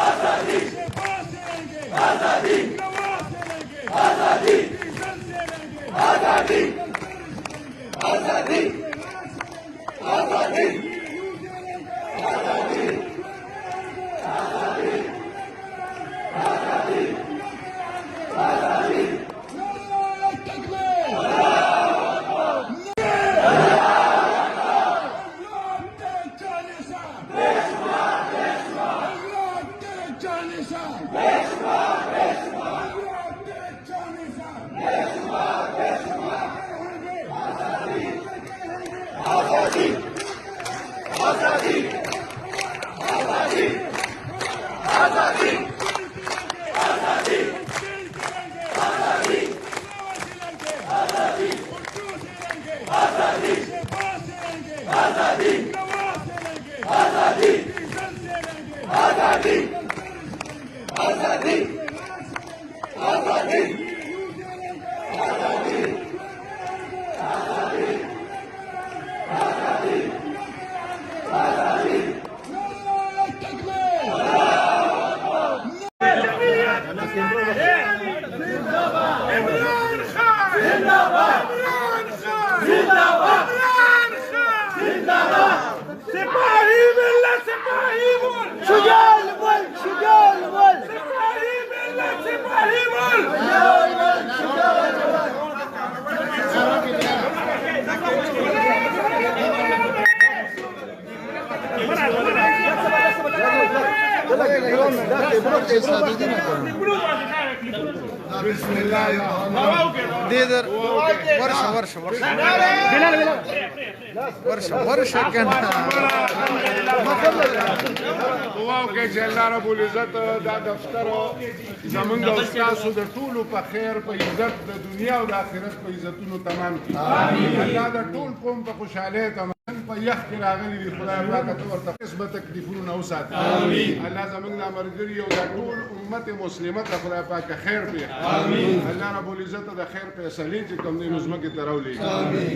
आजादी आजादी आजादी आजादी आजादी आजादी بسم الله ديدر ورشه كان دعا وکړئ چې الله رب العزت دا دفتر زمونږ او ستاسو د ټولو په خیر په عزت د دنیا او د آخرت په عزتونو تمام کړي. الله د ټول قوم په خوشحالۍ تمام په یخ کې راغلي دي. خدای پاک ته ورته قسمه تکلیفونه وساتي. الله زمونږ د ملګري او د ټول امت مسلمه ته خدای پاک خیر پېښ کړي. الله رب العزت د خیر فیصلې چې کوم دی نو زموږ ته راولېږي.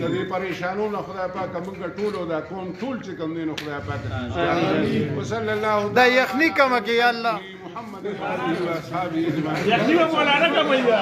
د دې پریشانونو خدای پاک موږ ټول او د قوم ټول چې کوم دی نو خدای پاک وصلی الله دا یخنی کمه کې یا الله محمد و اصحابه اجمعین. یخنی مولانا کمه یا